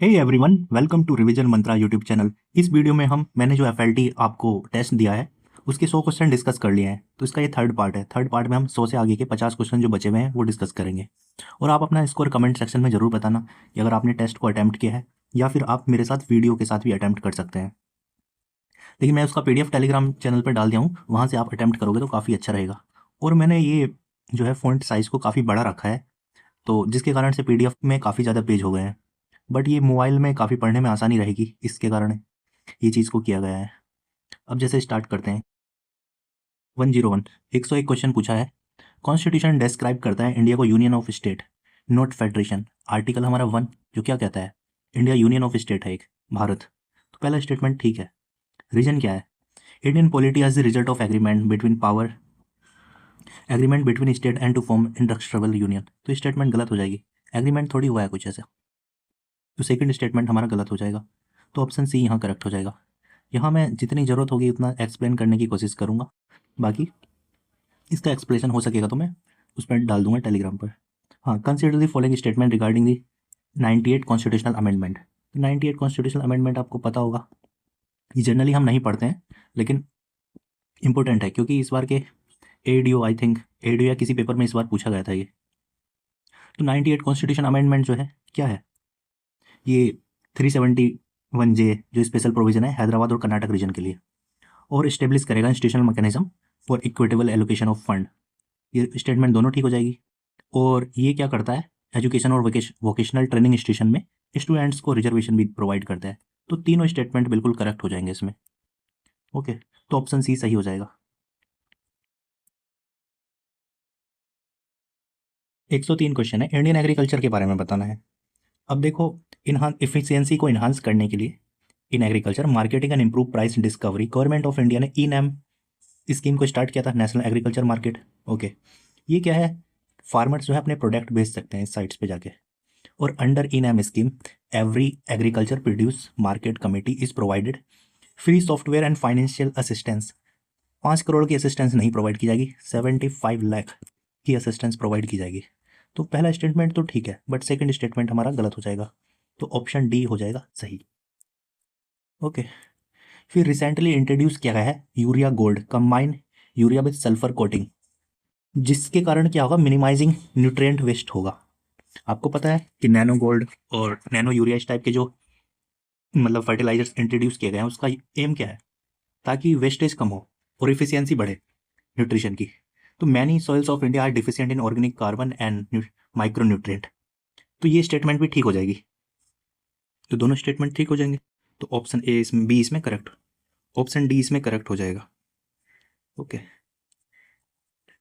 Hey everyone, welcome to revision Mantra YouTube channel. इस video में मैंने जो एफएलटी आपको टेस्ट दिया है उसके 100 क्वेश्चन डिस्कस कर लिए हैं। तो इसका ये थर्ड पार्ट है। थर्ड पार्ट में हम 100 से आगे के 50 क्वेश्चन जो बचे हुए हैं वो डिस्कस करेंगे। और आप अपना स्कोर कमेंट सेक्शन में ज़रूर बताना कि अगर आपने टेस्ट को अटैम्प्ट किया है, या फिर आप मेरे साथ वीडियो के साथ भी अटैम्प्ट कर सकते हैं। लेकिन मैं उसका PDF टेलीग्राम चैनल पर डाल दिया हूँ, वहाँ से आप अटैम्प्ट करोगे तो काफ़ी अच्छा रहेगा। और मैंने ये जो है फ़ॉन्ट साइज़ को काफ़ी बड़ा रखा है, तो जिसके कारण से PDF में काफ़ी ज़्यादा पेज हो गए हैं। बट ये मोबाइल में काफ़ी पढ़ने में आसानी रहेगी, इसके कारण ये चीज़ को किया गया है। अब जैसे स्टार्ट करते हैं। 101 101 क्वेश्चन पूछा है। कॉन्स्टिट्यूशन डिस्क्राइब करता है इंडिया को union of state, not federation. Article हमारा 1 जो क्या कहता है, इंडिया यूनियन ऑफ स्टेट है एक, भारत। तो पहला स्टेटमेंट ठीक है। रीजन क्या है? Indian polity as the result of agreement between state and to form industrial union. तो स्टेटमेंट गलत हो जाएगी, एग्रीमेंट थोड़ी हुआ है कुछ ऐसा। तो सेकंड स्टेटमेंट हमारा गलत हो जाएगा। तो ऑप्शन सी यहाँ करेक्ट हो जाएगा। यहाँ मैं जितनी ज़रूरत होगी उतना एक्सप्लेन करने की कोशिश करूँगा, बाकी इसका एक्सप्लेनेशन हो सकेगा तो मैं उस पर डाल दूंगा टेलीग्राम पर। हाँ, consider the following statement regarding the 98 constitutional amendment. 98 constitutional amendment आपको पता होगा, ये जनरली हम नहीं पढ़ते हैं, लेकिन इंपॉर्टेंट है क्योंकि इस बार के एडीओ, आई थिंक एडीओ या किसी पेपर में इस बार पूछा गया था ये। तो 98 कॉन्स्टिट्यूशन अमेंडमेंट जो है क्या है, ये 371J जो स्पेशल प्रोविजन है हैदराबाद और कर्नाटक रीजन के लिए, और इस्टेब्लिश करेगा institutional mechanism for equitable allocation of fund. ये स्टेटमेंट दोनों ठीक हो जाएगी। और ये क्या करता है, एजुकेशन और वोकेशनल ट्रेनिंग इंस्टीट्यूशन में स्टूडेंट्स को रिजर्वेशन भी प्रोवाइड करता है। तो तीनों स्टेटमेंट बिल्कुल करेक्ट हो जाएंगे इसमें। ओके, तो ऑप्शन सी सही हो जाएगा। 103 क्वेश्चन है, इंडियन एग्रीकल्चर के बारे में बताना है। अब देखो, इफिशियंसी को इन्हांस करने के लिए in agriculture marketing and improve price discovery, government of India ने ई नैम स्कीम को स्टार्ट किया था, नेशनल एग्रीकल्चर मार्केट। ओके, ये क्या है, फार्मर्स जो है अपने प्रोडक्ट बेच सकते हैं इस साइट्स पे जाके। और under E NAM scheme every agriculture produce market committee is provided free software and financial assistance. 5 crore की असिस्टेंस नहीं प्रोवाइड की जाएगी, 75 लाख की असिस्टेंस प्रोवाइड की जाएगी। तो पहला स्टेटमेंट तो ठीक है, बट सेकंड स्टेटमेंट हमारा गलत हो जाएगा। तो ऑप्शन डी हो जाएगा सही। ओके, फिर रिसेंटली इंट्रोड्यूस किया गया है urea gold, combine urea with sulphur coating, जिसके कारण क्या होगा, मिनिमाइजिंग न्यूट्रिएंट वेस्ट होगा। आपको पता है कि नैनो गोल्ड और नैनो यूरिया इस टाइप के जो मतलब फर्टिलाइजर्स इंट्रोड्यूस किए गए हैं, उसका एम क्या है, ताकि वेस्टेज कम हो और इफिशियंसी बढ़े न्यूट्रिशन की। तो many soils of India are deficient in organic carbon and micro nutrient. तो ये स्टेटमेंट भी ठीक हो जाएगी। तो दोनों स्टेटमेंट ठीक हो जाएंगे। तो ऑप्शन ए इसमें, बी इसमें करेक्ट, ऑप्शन डी इसमें करेक्ट हो जाएगा। ओके,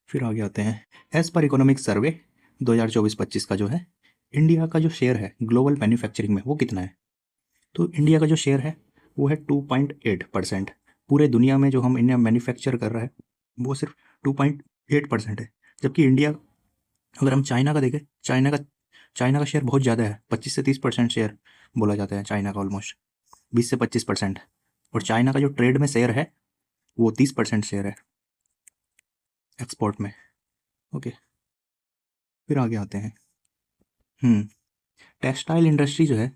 फिर आगे आते हैं। एज पर इकोनॉमिक सर्वे 2024-25 का जो है, इंडिया का जो शेयर है ग्लोबल मैन्युफैक्चरिंग में वो कितना है? तो इंडिया का जो शेयर है वो है 2.8%। पूरे दुनिया में जो हम इंडिया मैन्युफैक्चर कर रहा है वो सिर्फ 2.8% है। जबकि इंडिया, अगर हम चाइना का देखें, चाइना का शेयर बहुत ज़्यादा है, 25 से 30% शेयर बोला जाता है चाइना का, ऑलमोस्ट 20 से 25%। और चाइना का जो ट्रेड में शेयर है वो 30% शेयर है एक्सपोर्ट में। ओके, फिर आगे आते हैं। टेक्सटाइल इंडस्ट्री जो है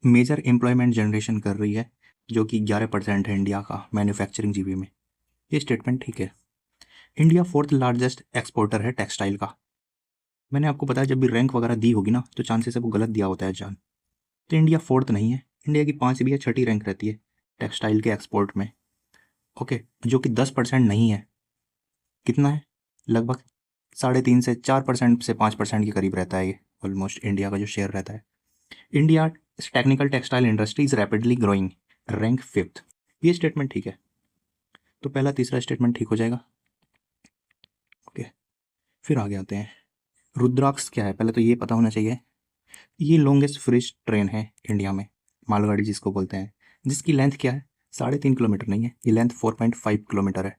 मेजर एम्प्लॉयमेंट जनरेशन कर रही है, जो कि 11% है इंडिया का मैन्युफैक्चरिंग जीबी में। ये स्टेटमेंट ठीक है। इंडिया फोर्थ लार्जेस्ट एक्सपोर्टर है टेक्सटाइल का। मैंने आपको बताया जब भी रैंक वगैरह दी होगी ना, तो चांसेस है वो गलत दिया होता है जान। तो इंडिया फोर्थ नहीं है, इंडिया की 5वीं या 6ठी रैंक रहती है टेक्सटाइल के एक्सपोर्ट में। ओके, जो कि 10% नहीं है, कितना है, लगभग 3.5 से 4% से 5% के करीब रहता है ये ऑलमोस्ट इंडिया का जो शेयर रहता है। India technical textile industry is rapidly growing, rank 5th। ये स्टेटमेंट ठीक है। तो पहला तीसरा स्टेटमेंट ठीक हो जाएगा। ओके, फिर आगे आते हैं। रुद्राक्ष क्या है, पहले तो ये पता होना चाहिए। ये लॉन्गेस्ट फ्रेश ट्रेन है इंडिया में, मालगाड़ी जिसको बोलते हैं, जिसकी लेंथ क्या है, 3.5 किलोमीटर नहीं है, ये लेंथ 4.5 किलोमीटर है।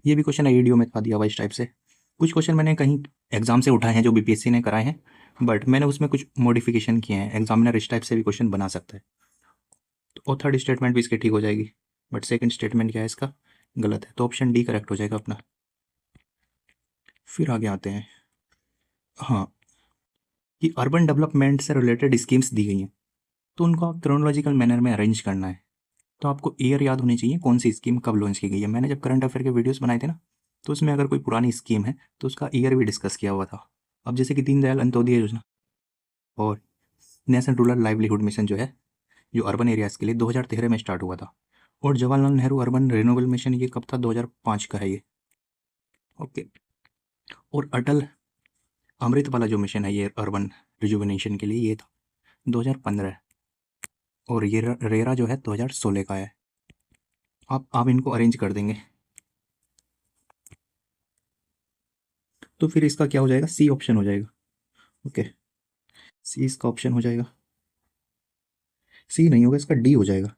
ये भी क्वेश्चन ईडीओ में था दिया हुआ इस टाइप से। कुछ क्वेश्चन मैंने कहीं एग्जाम से उठाए हैं जो बीपीएससी ने कराए हैं, बट मैंने उसमें कुछ मॉडिफिकेशन किए हैं। एग्जामिनर इस टाइप से भी क्वेश्चन बना सकता है। तो और थर्ड स्टेटमेंट भी इसके ठीक हो जाएगी, बट सेकंड स्टेटमेंट क्या है इसका, गलत है। तो ऑप्शन डी करेक्ट हो जाएगा अपना। फिर आगे आते हैं। हाँ, कि अर्बन डेवलपमेंट से रिलेटेड स्कीम्स दी गई हैं। तो उनको क्रोनोलॉजिकल मैनर में अरेंज करना है। तो आपको ईयर याद होनी चाहिए कौन सी स्कीम कब लॉन्च की गई है। मैंने जब करंट अफेयर के वीडियोस बनाए थे ना, तो उसमें अगर कोई पुरानी स्कीम है तो उसका ईयर भी डिस्कस किया हुआ था। अब जैसे कि दीनदयाल अंत्योदय योजना और नेशनल रूरल लाइवलीहुड मिशन जो है, जो अर्बन एरियाज़ के लिए 2013 में स्टार्ट हुआ था। और Jawaharlal Nehru urban renewable mission ये कब था, 2005 का है ये। ओके। और अटल अमृत वाला जो मिशन है ये अर्बन रिजुविनेशन के लिए, ये था 2015। और ये रेरा जो है 2016 का है। आप इनको अरेंज कर देंगे तो फिर इसका क्या हो जाएगा, सी ऑप्शन हो जाएगा। ओके, सी इसका ऑप्शन हो जाएगा। सी नहीं होगा, इसका डी हो जाएगा।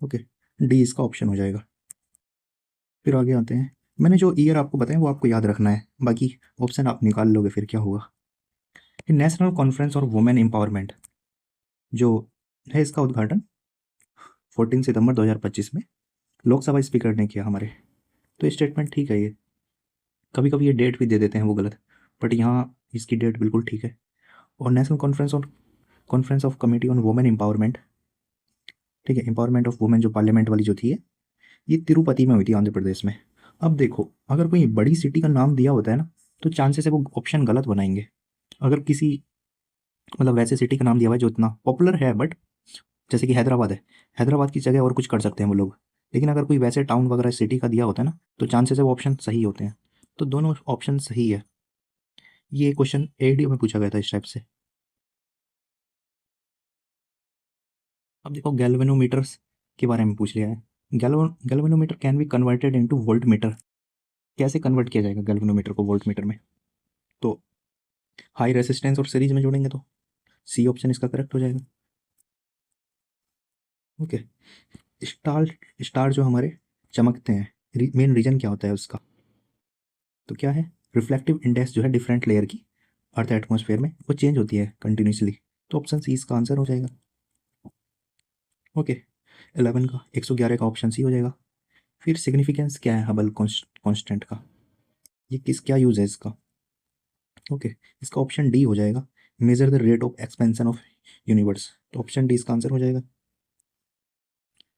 ओके, डी इसका ऑप्शन हो जाएगा। फिर आगे आते हैं। मैंने जो ईयर आपको बताया वो आपको याद रखना है, बाकी ऑप्शन आप निकाल लोगे फिर क्या होगा। नेशनल कॉन्फ्रेंस और वुमेन एम्पावरमेंट जो है, इसका उद्घाटन 14 सितंबर 2025 में लोकसभा स्पीकर ने किया हमारे। तो ये स्टेटमेंट ठीक है। ये कभी कभी ये डेट भी दे देते हैं वो गलत, बट यहाँ इसकी डेट बिल्कुल ठीक है। और national conference of committee on women empowerment, ठीक है, एम्पावरमेंट ऑफ वुमेन जो पार्लियामेंट वाली जो थी, ये तिरुपति में हुई थी, आंध्र प्रदेश में। अब देखो, अगर कोई बड़ी सिटी का नाम दिया होता है ना, तो चांसेस है वो ऑप्शन गलत बनाएंगे। अगर किसी मतलब वैसे सिटी का नाम दिया हुआ है जो इतना पॉपुलर है, बट जैसे कि हैदराबाद है, हैदराबाद की जगह और कुछ कर सकते हैं वो लोग। लेकिन अगर कोई वैसे टाउन वगैरह सिटी का दिया होता है ना, तो चांसेस है वो ऑप्शन सही होते हैं। तो दोनों ऑप्शन सही है। ये क्वेश्चन एडी में पूछा गया था इस टाइप से। अब देखो, गैल्वेनोमीटर्स के बारे में पूछ लिया है। Galvanometer can be converted into volt meter. कैसे कन्वर्ट किया जाएगा गैल्वेनोमीटर को वोल्ट मीटर में? तो हाई रेसिस्टेंस और सीरीज में जोड़ेंगे तो सी ऑप्शन इसका करेक्ट हो जाएगा। ओके। स्टार स्टार जो हमारे चमकते हैं, मेन रीजन क्या होता है उसका? तो क्या है, रिफ्लेक्टिव इंडेक्स जो है डिफरेंट लेयर की अर्थ एटमॉस्फेयर में वो चेंज होती है कंटिन्यूसली। तो ऑप्शन सी इसका आंसर हो जाएगा। ओके, 11 का 111 का ऑप्शन सी हो जाएगा। फिर सिग्निफिकेंस क्या है हबल कांस्टेंट का? ये क्या यूज़ है इसका? ओके, इसका ऑप्शन डी हो जाएगा, measure the rate of expansion of universe. तो ऑप्शन डी इसका आंसर हो जाएगा।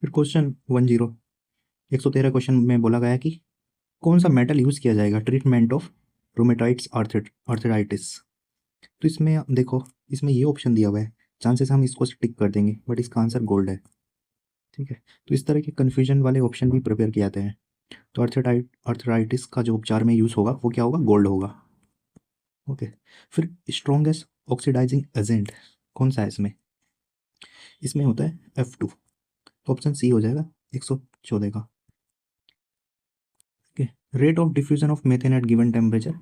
फिर क्वेश्चन 113 क्वेश्चन में बोला गया कि कौन सा मेटल यूज़ किया जाएगा ट्रीटमेंट ऑफ रोमेटाइड्स आर्थराइटिस। तो इसमें देखो, इसमें ये ऑप्शन दिया हुआ है, चांसेस हम इसको टिक कर देंगे, बट इसका आंसर गोल्ड है। ठीक है, तो इस तरह के कन्फ्यूजन वाले ऑप्शन भी प्रिपेयर किए जाते हैं। तो आर्थराइटिस का जो उपचार में यूज़ होगा वो क्या होगा, गोल्ड होगा। ओके। फिर स्ट्रॉन्गेस्ट ऑक्सीडाइजिंग एजेंट कौन सा है इसमें? इसमें होता है F2। तो ऑप्शन सी हो जाएगा 114 का। Okay. Rate of diffusion of methane at given temperature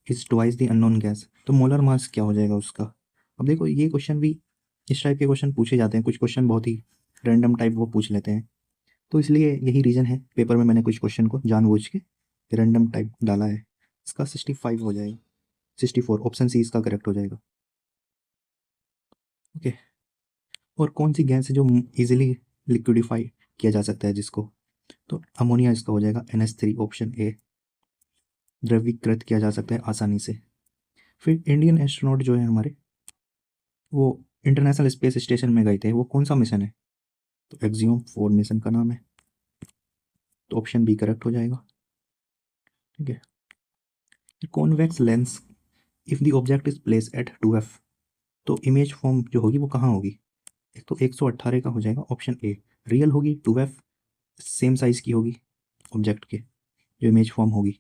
is twice the unknown gas. तो मोलर मास क्या हो जाएगा उसका? अब देखो, ये क्वेश्चन भी इस टाइप के क्वेश्चन पूछे जाते हैं, कुछ क्वेश्चन बहुत ही रैंडम टाइप वो पूछ लेते हैं। तो इसलिए यही रीज़न है पेपर में मैंने कुछ क्वेश्चन को जानबूझ के रैंडम टाइप डाला है। इसका 65 हो जाएगा, 64 ऑप्शन सी इसका करेक्ट हो जाएगा। ओके। और कौन सी गैस है जो इजीली लिक्विडिफाई किया जा सकता है जिसको? तो अमोनिया इसका हो जाएगा, NH3 ऑप्शन ए। द्रवीकृत किया जा सकता है आसानी से। फिर इंडियन एस्ट्रोनॉट जो है हमारे, वो इंटरनेशनल स्पेस स्टेशन में गए थे, वो कौन सा मिशन है? तो एक्सियोम 4 मिशन का नाम है। तो ऑप्शन बी करेक्ट हो जाएगा। ठीक है। Convex lens if the object is place at 2f, तो इमेज फॉर्म जो होगी वो कहाँ होगी? एक तो 118 का हो जाएगा ऑप्शन ए, रियल होगी 2f, सेम साइज की होगी ऑब्जेक्ट के जो इमेज फॉर्म होगी।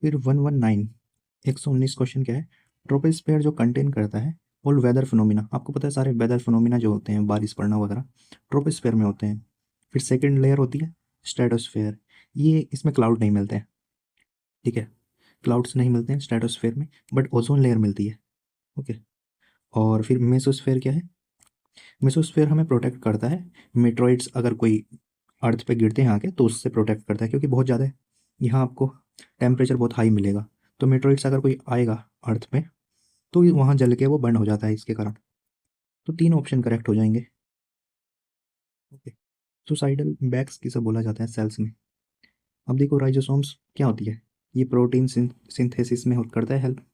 फिर 119 क्वेश्चन क्या है? ट्रोपोस्फेयर जो कंटेन करता है ऑल वेदर फिनोमिना। आपको पता है सारे वेदर फिनोमिना जो होते हैं, बारिश पड़ना वगैरह, ट्रोपोस्फेयर में होते हैं। फिर सेकंड लेयर होती है स्ट्रेटोस्फेयर। ये इसमें क्लाउड नहीं मिलते हैं। ठीक है, क्लाउड्स नहीं मिलते हैं स्ट्रेटोस्फेयर में, बट ओजोन लेयर मिलती है। ओके। और फिर मेसोस्फेयर क्या है? मेसोस्फेयर हमें प्रोटेक्ट करता है, मेट्रॉइड्स अगर कोई अर्थ पे गिरते हैं आके तो उससे प्रोटेक्ट करता है, क्योंकि बहुत ज़्यादा है यहाँ आपको टेम्परेचर बहुत हाई मिलेगा। तो मेट्रॉइड्स अगर कोई आएगा अर्थ पे तो वहाँ जल के वो बर्न हो जाता है इसके कारण। तो 3 ऑप्शन करेक्ट हो जाएंगे। ओके। सुसाइडल बैग्स किसे बोला जाता है सेल्स में? अब देखो, राइजोसोम्स क्या होती है? ये प्रोटीन सिंथेसिस में करता है हेल्प।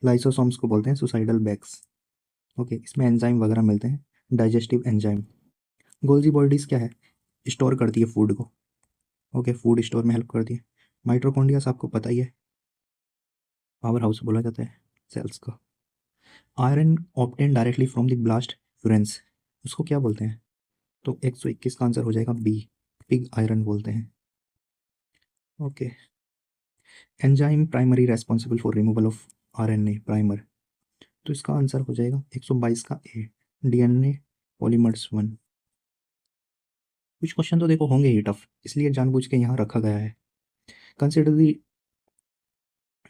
लाइसोसोम्स को बोलते हैं सुसाइडल बैग्स। ओके, इसमें एंजाइम वगैरह मिलते हैं, डाइजेस्टिव एंजाइम। गोल्जी बॉडीज क्या है, स्टोर करती है फूड को। ओके, फूड स्टोर में हेल्प करती है। माइटोकॉन्ड्रिया आपको पता ही है, पावर हाउस बोला जाता है सेल्स का। Iron obtain directly from the blast furans, उसको क्या बोलते हैं? तो 121 का आंसर हो जाएगा बी, पिग आयरन बोलते हैं। Okay, enzyme primary responsible for removal of RNA primer, तो इसका आंसर हो जाएगा 122 का ए, डीएनए पॉलीमर्स 1। कुछ क्वेश्चन तो देखो होंगे ही टफ, इसलिए जानबूझ के यहाँ रखा गया है। कंसिडर दी,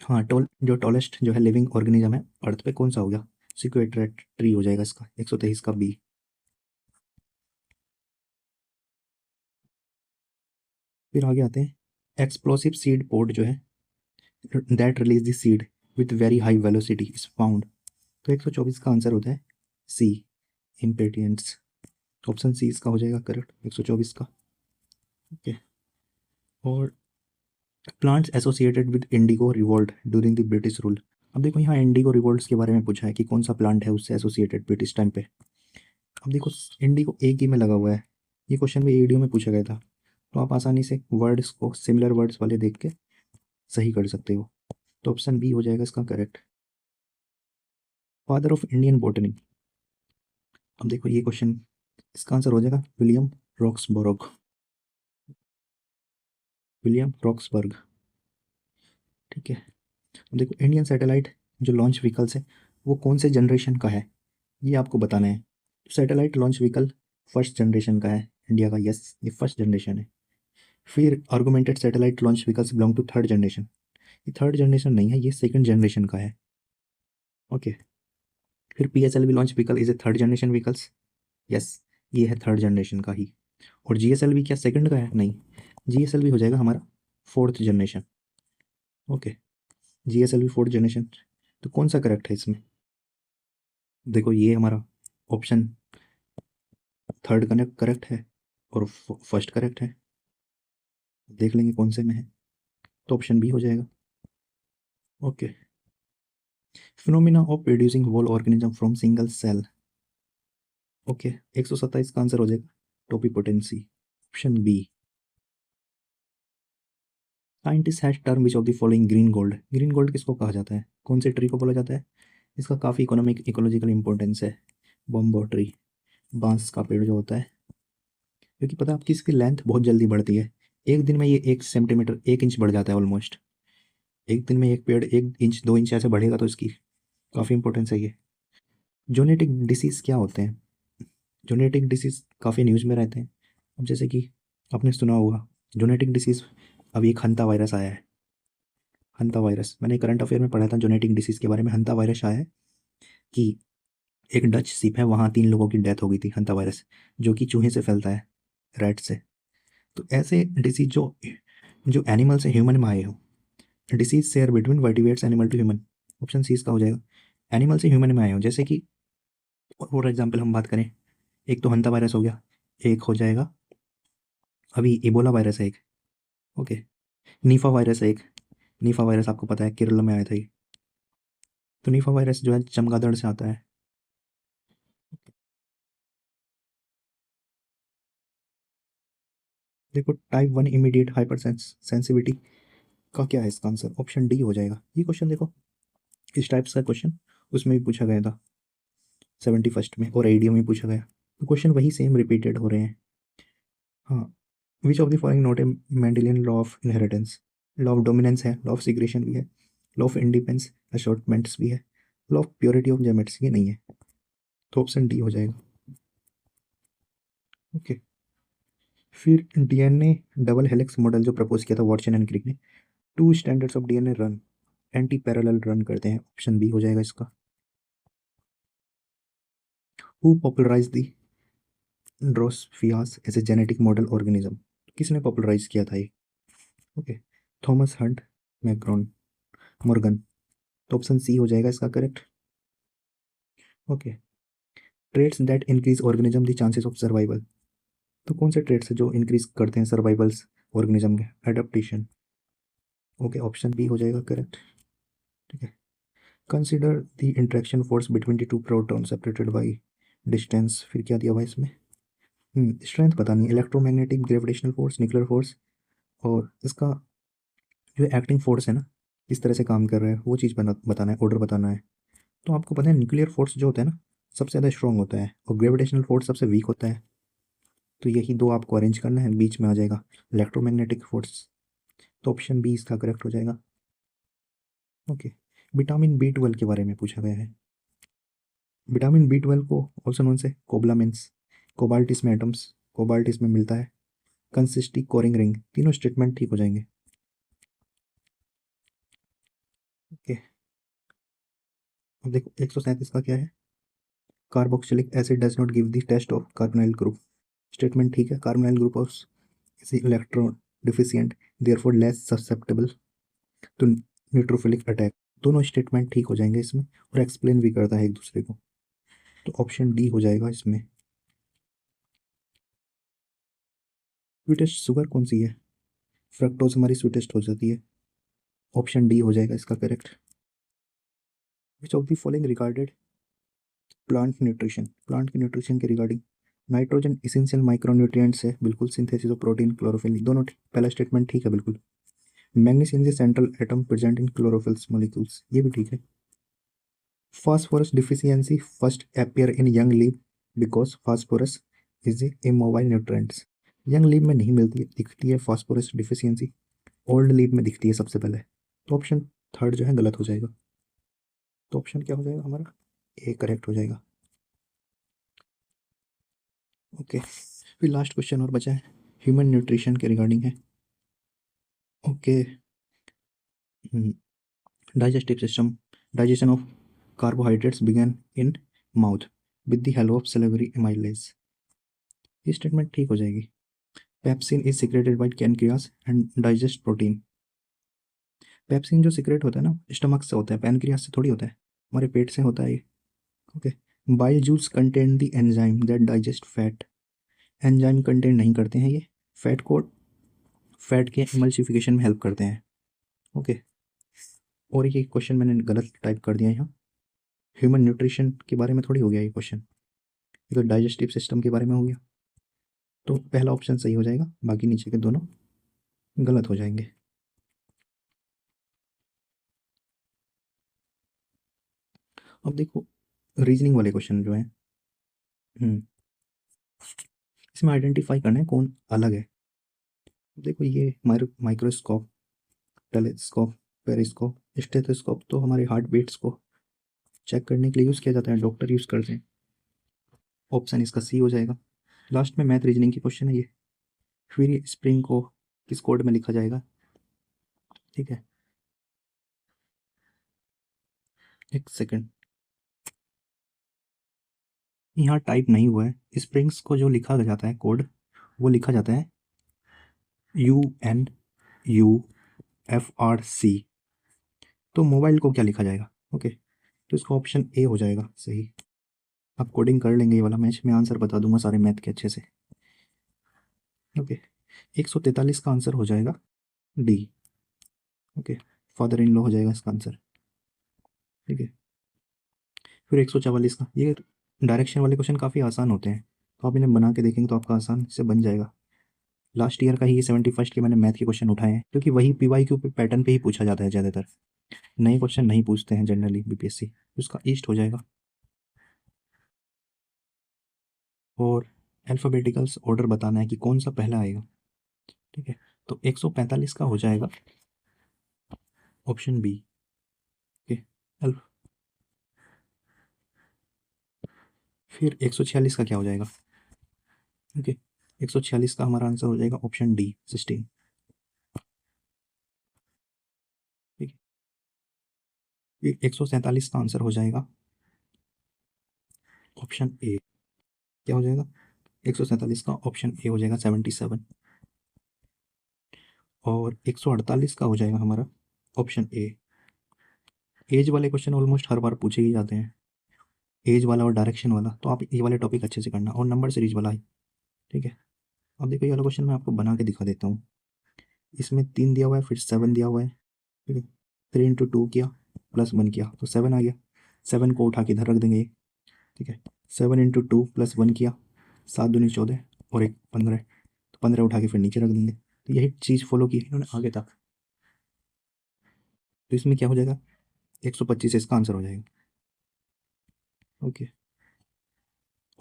हाँ, जो टॉलेस्ट जो है लिविंग ऑर्गेनिज्म है अर्थ पे, कौन सा हो गया? सिक्वेटर ट्री हो जाएगा इसका, 123 का बी। फिर आगे आते हैं, एक्सप्लोसिव सीड पोड जो है that release the seed with very high velocity is found, तो 124 का आंसर होता है सी, इम्पेटियंट्स। ऑप्शन सी इसका हो जाएगा करेक्ट, 124 का। ओके, और plants associated with Indigo revolt during the British rule. अब देखो यहाँ इंडिगो रिवोल्ट्स के बारे में पूछा है कि कौन सा प्लांट है उससे एसोसिएटेड ब्रिटिश टाइम पे। अब देखो इंडिगो एक ही में लगा हुआ है, ये क्वेश्चन भी ईडीओ में पूछा गया था, तो आप आसानी से वर्ड्स को सिमिलर वर्ड्स वाले देख के सही कर सकते हो। तो ऑप्शन बी हो जाएगा इसका correct, father of Indian botany. अब देखो ये क्वेश्चन, इसका आंसर हो जाएगा विलियम रॉक्सबर्ग, विलियम रॉक्सबर्ग। ठीक है, अब देखो इंडियन सैटेलाइट जो लॉन्च व्हीकल्स है वो कौन से जनरेशन का है, ये आपको बताना है। Satellite launch vehicle first generation का है इंडिया का, यस ये फर्स्ट जनरेशन है। फिर augmented satellite launch vehicles belong to third generation, ये थर्ड जनरेशन नहीं है, ये सेकंड जनरेशन का है। ओके, फिर PSLV launch vehicle is a third generation vehicles, yes ये है थर्ड जनरेशन का ही। और GSLV क्या सेकंड का है? नहीं, GSLV हो जाएगा हमारा fourth generation. Okay, GSLV fourth generation, तो कौन सा करेक्ट है इसमें? देखो ये हमारा ऑप्शन थर्ड कनेक्ट करेक्ट है और फर्स्ट करेक्ट है, देख लेंगे कौन से में है, तो ऑप्शन बी हो जाएगा। Okay, phenomena of producing whole organism from single cell. Okay, 127 का आंसर हो जाएगा totipotency, option B. Scientist has term which of the following green gold, green gold किसको कहा जाता है, कौन से ट्री को बोला जाता है? इसका काफ़ी इकोनॉमिक इकोलॉजिकल इंपॉर्टेंस है, बम्बो ट्री, बांस का पेड़ जो होता है, क्योंकि पता है आपकी इसकी लेंथ बहुत जल्दी बढ़ती है, एक दिन में ये 1 सेंटीमीटर 1 इंच बढ़ जाता है ऑलमोस्ट, एक दिन में एक पेड़ 1 इंच 2 इंच ऐसे बढ़ेगा, तो इसकी काफ़ी इंपॉर्टेंस है ये। जोनेटिक डिसीज़ क्या होते हैं? जोनेटिक डिसीज़ काफ़ी न्यूज़ में रहते हैं, अब जैसे कि आपने सुना होगा जोनेटिक डिसीज़, अभी एक हंता वायरस आया है, हंता वायरस, मैंने करंट अफेयर में पढ़ा था जोनेटिक डिसीज़ के बारे में। हंता वायरस आया है कि एक डच शिप है, वहाँ 3 लोगों की डेथ हो गई थी, हंता वायरस जो कि चूहे से फैलता है, रैट से। तो ऐसे डिसीज जो जो एनिमल से ह्यूमन में आए हो, disease share between vertebrates animal to human, option C इसका हो जाएगा, एनिमल से ह्यूमन में आए हो, जैसे कि फॉर एग्जाम्पल हम बात करें, एक तो हंता वायरस हो गया, एक हो जाएगा अभी इबोला वायरस है एक, ओके, नीफा वायरस है एक, नीफा वायरस आपको पता है केरल में आया था ये, तो नीफा वायरस जो है चमगादड़ से आता है। देखो टाइप 1 इमीडिएट हाइपर सेंसिटिविटी का क्या है इसका आंसर, ऑप्शन डी हो जाएगा। ये क्वेश्चन देखो इस टाइप्स का क्वेश्चन उसमें भी पूछा गया था 71 में, और ADO में पूछा गया, तो क्वेश्चन वही सेम रिपीटेड हो रहे हैं। हाँ, विच of the following not a Mendelian law of inheritance, law of dominance है, लॉ ऑफ सिग्रेशन भी है, लॉ ऑफ इंडिपेंडेंस असॉर्टमेंट्स भी है, लॉ ऑफ प्योरिटी ऑफ जेमेट्स ये नहीं है, तो ऑप्शन डी हो जाएगा। ओके, फिर DNA डबल हेलिक्स मॉडल जो प्रपोज किया था वॉटसन एंड क्रिक ने, 2 standards of DNA run, anti parallel run करते हैं, ऑप्शन बी हो जाएगा इसका। Who popularise the drosophilas as a genetic model organism, किसने पॉपुलराइज किया था ये? Okay, Thomas Hunt Macron Morgan, तो ऑप्शन सी हो जाएगा इसका correct. Okay, traits that increase organism the chances of survival, तो कौन से ट्रेड्स है जो इंक्रीज करते हैं सर्वाइवल्स ऑर्गेनिज्म के? एडेप्टेशन, ओके ऑप्शन बी हो जाएगा करेक्ट। ठीक है, consider the interaction force between the two proton separated by distance. फिर क्या दिया हुआ है इसमें? स्ट्रेंथ पता नहीं, electromagnetic, gravitational force, nuclear force, और इसका जो एक्टिंग फोर्स है ना, किस तरह से काम कर रहा है वो चीज़ बताना है, ऑर्डर बताना है। तो आपको पता है न्यूक्लियर फोर्स जो होता है ना सबसे ज़्यादा स्ट्रॉन्ग होता है और ग्रेविटेशनल फोर्स सबसे वीक होता है। तो यही दो आपको अरेंज करना है, बीच में आ जाएगा इलेक्ट्रोमैग्नेटिक फोर्स। तो ऑप्शन बी इसका करेक्ट हो जाएगा। ओके, विटामिन बी 12 के बारे में पूछा गया है। विटामिन बी 12 को ऑल्सो नोन से कोबलामिन्स, कोबाल्ट इसमें एटम्स, कोबाल्ट इसमें मिलता है, कंसिस्टी, कोरिंग रिंग, तीनों स्टेटमेंट ठीक हो जाएंगे। ओके, अब देखो 137 का क्या है? Carboxylic acid does not give the test of carbonyl group. Statement ठीक है, carbonyl group of is electron deficient, therefore less susceptible to neutrophilic attack. दोनों स्टेटमेंट ठीक हो जाएंगे इसमें, और एक्सप्लेन भी करता है एक दूसरे को। तो ऑप्शन डी हो जाएगा इसमें। स्वीटेस्ट शुगर कौन सी है? फ्रक्टोज हमारी स्वीटेस्ट हो जाती है। ऑप्शन डी हो जाएगा इसका correct. Which of the following regarded plant nutrition, plant के न्यूट्रिशन के रिगार्डिंग? नाइट्रोजन इसेंशियल माइक्रोन्यूट्रिएंट्स है, बिल्कुल। सिंथेसिस ऑफ प्रोटीन, क्लोरोफिल, दोनों ठीक, पहला स्टेटमेंट ठीक है बिल्कुल। Magnesium is central atom present in chlorophylls molecules, ये भी ठीक है। Phosphorus deficiency first appear in young leaf because phosphorus is a immobile nutrients. Young leaf में नहीं मिलती है, दिखती है फास्फोरस डिफिशियंसी, ओल्ड लीफ में दिखती है सबसे पहले। तो ऑप्शन थर्ड जो है गलत हो जाएगा। तो ऑप्शन क्या हो जाएगा हमारा? ए करेक्ट हो जाएगा। ओके, फिर लास्ट क्वेश्चन और बचा है, ह्यूमन न्यूट्रिशन के रिगार्डिंग है। Okay, digestive system, digestion of carbohydrates begin in mouth with the help of salivary amylase. ये स्टेटमेंट ठीक हो जाएगी। Pepsin is secreted by pancreas and digest protein. Pepsin जो सिक्रेट होता है ना स्टमक से होता है, पैनक्रियास से थोड़ी होता है, हमारे पेट से होता है ये। Okay, bile juice contain the enzyme that digest fat. Enzyme contain नहीं करते हैं ये, फैट को, फैट के इमल्सिफिकेशन में हेल्प करते हैं। ओके, और ये क्वेश्चन मैंने गलत टाइप कर दिया यहाँ, ह्यूमन न्यूट्रिशन के बारे में थोड़ी हो गया ये क्वेश्चन, ये तो डाइजेस्टिव सिस्टम के बारे में हो गया। तो पहला ऑप्शन सही हो जाएगा, बाकी नीचे के दोनों गलत हो जाएंगे। अब देखो रीजनिंग वाले क्वेश्चन जो है, इसमें आइडेंटिफाई करना है कौन अलग है। देखो ये माइक्रोस्कोप, टेलीस्कोप, पेरिस्कोप, स्टेथोस्कोप तो हमारे हार्ट बीट्स को चेक करने के लिए यूज़ किया जाता है, डॉक्टर यूज़ करते हैं। ऑप्शन इसका सी हो जाएगा। लास्ट में मैथ रीजनिंग की क्वेश्चन है ये, फिर स्प्रिंग को किस कोड में लिखा जाएगा? ठीक है, एक सेकंड, यहाँ टाइप नहीं हुआ है। स्प्रिंग्स को जो लिखा जाता है कोड, वो लिखा जाता है UNUFRC। तो मोबाइल को क्या लिखा जाएगा? ओके, तो इसका ऑप्शन ए हो जाएगा सही। आप कोडिंग कर लेंगे ये वाला, मैच में आंसर बता दूंगा सारे मैथ के अच्छे से। ओके, 143 का आंसर हो जाएगा D. Okay, father in law हो जाएगा इसका आंसर। ठीक है, फिर 144 का, ये डायरेक्शन वाले क्वेश्चन काफ़ी आसान होते हैं, तो आप इन्हें बना के देखेंगे तो आपका आसान से बन जाएगा। लास्ट ईयर का ही ये 71st के मैंने मैथ के क्वेश्चन उठाए हैं, क्योंकि वही PYQ पे पैटर्न पे ही पूछा जाता है ज़्यादातर, नए क्वेश्चन नहीं पूछते हैं जनरली BPSC। उसका ईस्ट हो जाएगा। और अल्फ़ाबेटिकल्स ऑर्डर बताना है कि कौन सा पहला आएगा। ठीक है, तो 145 का हो जाएगा ऑप्शन बी। ओके, फिर 146 का क्या हो जाएगा? ओके, 146 का हमारा आंसर हो जाएगा ऑप्शन डी, 16। ठीक है, फिर 147 का आंसर हो जाएगा ऑप्शन ए। क्या हो जाएगा? 147 का ऑप्शन ए हो जाएगा 77। और 148 का हो जाएगा हमारा ऑप्शन ए। एज वाले क्वेश्चन ऑलमोस्ट हर बार पूछे ही जाते हैं, एज वाला और डायरेक्शन वाला, तो आप ये वाले टॉपिक अच्छे से करना, और नंबर सीरीज वाला ही। ठीक है, अब देखो ये वाला क्वेश्चन मैं आपको बना के दिखा देता हूँ। इसमें 3 दिया हुआ है, फिर 7 दिया हुआ है। ठीक है, 3 × 2 किया, प्लस 1 किया तो 7 आ गया। 7 को उठा के इधर रख देंगे, ठीक है। 7 इंटू 2 प्लस 1 किया, 7 दूनी 14 और 1 15, तो 15 उठा के फिर नीचे रख देंगे। तो यही चीज़ फॉलो की है इन्होंने आगे तक। तो इसमें क्या हो जाएगा, 125 इसका आंसर हो जाएगा। ओके,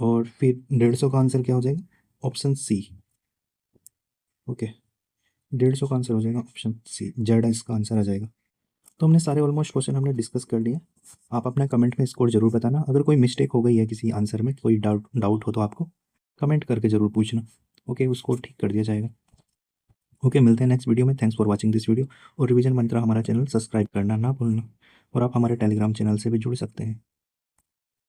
और फिर 150 का आंसर क्या हो जाएगा, ऑप्शन सी। ओके, 150 का आंसर हो जाएगा ऑप्शन सी, जेड इसका आंसर आ जाएगा। तो हमने सारे ऑलमोस्ट क्वेश्चन हमने डिस्कस कर लिए। आप अपना कमेंट में स्कोर जरूर बताना, अगर कोई मिस्टेक हो गई है किसी आंसर में, कोई डाउट हो तो आपको कमेंट करके ज़रूर पूछना। ओके, उसको ठीक कर दिया जाएगा। ओके, मिलते हैं नेक्स्ट वीडियो में। Thanks for watching this video. और रिवीजन मंत्रा हमारा चैनल सब्सक्राइब करना ना भूलना, और आप हमारे टेलीग्राम चैनल से भी जुड़ सकते हैं।